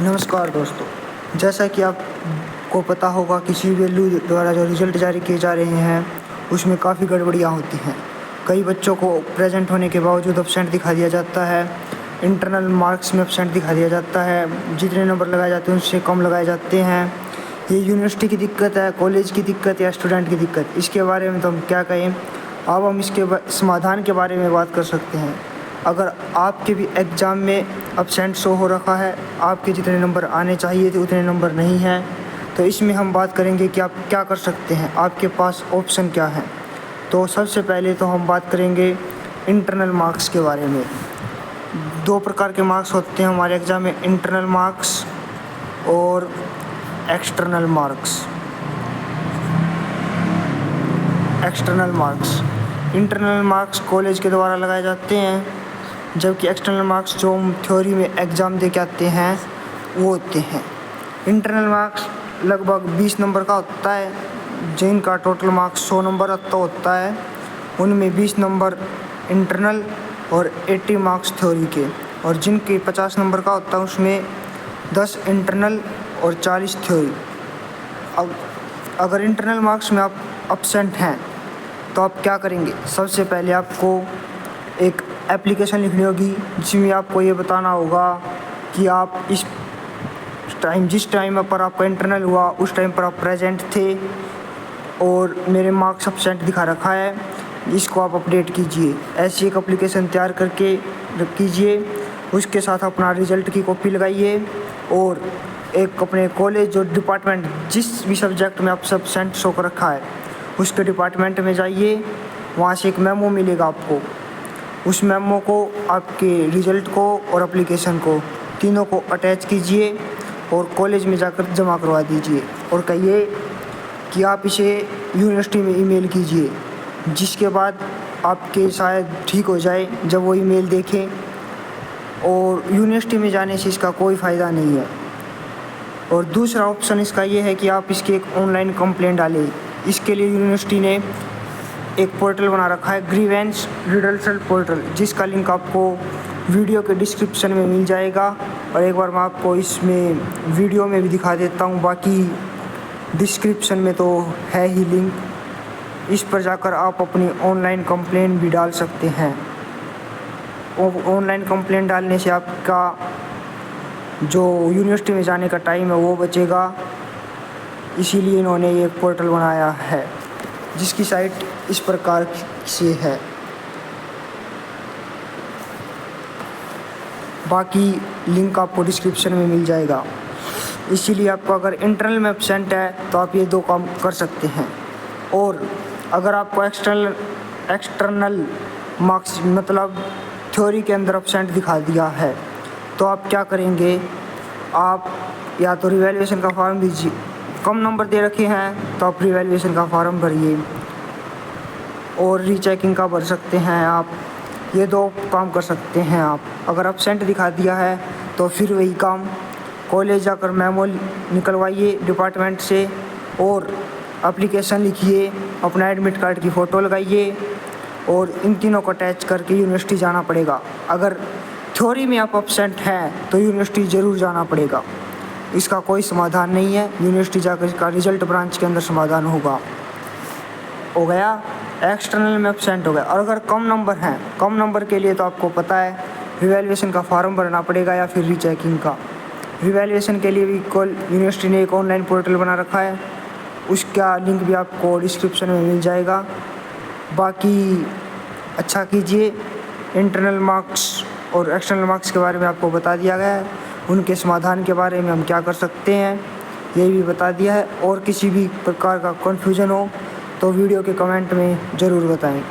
नमस्कार दोस्तों, जैसा कि आपको पता होगा कि CWLU द्वारा जो रिज़ल्ट जारी किए जा रहे हैं उसमें काफ़ी गड़बड़ियाँ होती हैं। कई बच्चों को प्रेजेंट होने के बावजूद एब्सेंट दिखा दिया जाता है। इंटरनल मार्क्स में एब्सेंट दिखा दिया जाता है। जितने नंबर लगाए जाते हैं उससे कम लगाए जाते हैं। ये यूनिवर्सिटी की दिक्कत है, कॉलेज की दिक्कत या स्टूडेंट की दिक्कत। इसके बारे में तो हम क्या कहें। अब हम इसके समाधान के बारे में बात कर सकते हैं। अगर आपके भी एग्ज़ाम में एब्सेंट शो हो रखा है, आपके जितने नंबर आने चाहिए थे उतने नंबर नहीं हैं, तो इसमें हम बात करेंगे कि आप क्या कर सकते हैं, आपके पास ऑप्शन क्या हैं। तो सबसे पहले तो हम बात करेंगे इंटरनल मार्क्स के बारे में। 2 प्रकार के मार्क्स होते हैं हमारे एग्ज़ाम में, इंटरनल मार्क्स और external marks. Internal marks college के द्वारा लगाए जाते हैं, जबकि एक्सटर्नल मार्क्स जो हम थ्योरी में एग्ज़ाम दे के आते हैं वो होते हैं। इंटरनल मार्क्स लगभग 20 नंबर का होता है, जिनका टोटल मार्क्स 100 नंबर तक होता है। उनमें 20 नंबर इंटरनल और 80 मार्क्स थ्योरी के, और जिनके 50 नंबर का होता है उसमें 10 इंटरनल और 40 थ्योरी। अब अगर इंटरनल मार्क्स में आप एब्सेंट हैं तो आप क्या करेंगे। सबसे पहले आपको एक एप्लीकेशन लिखनी होगी, जिसमें आपको ये बताना होगा कि आप जिस टाइम पर आपका इंटरनल हुआ उस टाइम पर आप प्रेजेंट थे और मेरे मार्क्स एब्सेंट दिखा रखा है, इसको आप अपडेट कीजिए। ऐसी एक एप्लीकेशन तैयार करके कीजिए। उसके साथ अपना रिज़ल्ट की कॉपी लगाइए और एक अपने कॉलेज और डिपार्टमेंट जिस भी सब्जेक्ट में आप एब्सेंट शो कर रखा है उसके डिपार्टमेंट में जाइए। वहाँ से एक मेमो मिलेगा आपको। उस मेमो को, आपके रिज़ल्ट को और एप्लीकेशन को, तीनों को अटैच कीजिए और कॉलेज में जाकर जमा करवा दीजिए और कहिए कि आप इसे यूनिवर्सिटी में ईमेल कीजिए, जिसके बाद आपके शायद ठीक हो जाए जब वो ईमेल देखें। और यूनिवर्सिटी में जाने से इसका कोई फ़ायदा नहीं है। और दूसरा ऑप्शन इसका ये है कि आप इसकी एक ऑनलाइन कंप्लेंट डालें। इसके लिए यूनिवर्सिटी ने एक पोर्टल बना रखा है, ग्रीवेंस रिडल्सल पोर्टल, जिसका लिंक आपको वीडियो के डिस्क्रिप्शन में मिल जाएगा। और एक बार मैं आपको इसमें वीडियो में भी दिखा देता हूँ, बाकी डिस्क्रिप्शन में तो है ही लिंक। इस पर जाकर आप अपनी ऑनलाइन कंप्लेंट भी डाल सकते हैं। ऑनलाइन कंप्लेंट डालने से आपका जो यूनिवर्सिटी में जाने का टाइम है वो बचेगा। इसीलिए इन्होंने ये पोर्टल बनाया है, जिसकी साइट इस प्रकार से है। बाकी लिंक आपको डिस्क्रिप्शन में मिल जाएगा। इसीलिए आपको अगर इंटरनल में एब्सेंट है तो आप ये 2 काम कर सकते हैं। और अगर आपको एक्सटर्नल मार्क्स मतलब थ्योरी के अंदर एब्सेंट दिखा दिया है तो आप क्या करेंगे। आप या तो रिवैल्यूएशन का फॉर्म दीजिए, कम नंबर दे रखे हैं तो आप रिवैल्यूएशन का फॉर्म भरिए और रीचेकिंग का भर सकते हैं आप। ये 2 काम कर सकते हैं आप। अगर एब्सेंट दिखा दिया है तो फिर वही काम, कॉलेज जाकर मेमो निकलवाइए डिपार्टमेंट से और एप्लीकेशन लिखिए, अपना एडमिट कार्ड की फ़ोटो लगाइए और इन तीनों को अटैच करके यूनिवर्सिटी जाना पड़ेगा। अगर थ्योरी में आप एब्सेंट हैं तो यूनिवर्सिटी ज़रूर जाना पड़ेगा। इसका कोई समाधान नहीं है, यूनिवर्सिटी जाकर इसका रिज़ल्ट ब्रांच के अंदर समाधान होगा। हो गया, एक्सटर्नल में एब्सेंट हो गया। और अगर कम नंबर हैं, कम नंबर के लिए तो आपको पता है रिवैल्यूएशन का फॉर्म भरना पड़ेगा या फिर रीचेकिंग का। रिवैल्यूएशन के लिए भी यूनिवर्सिटी ने एक ऑनलाइन पोर्टल बना रखा है, उसका लिंक भी आपको डिस्क्रिप्शन में मिल जाएगा। बाकी अच्छा कीजिए। इंटरनल मार्क्स और एक्सटर्नल मार्क्स के बारे में आपको बता दिया गया है, उनके समाधान के बारे में हम क्या कर सकते हैं ये भी बता दिया है। और किसी भी प्रकार का कन्फ्यूज़न हो तो वीडियो के कमेंट में ज़रूर बताएं।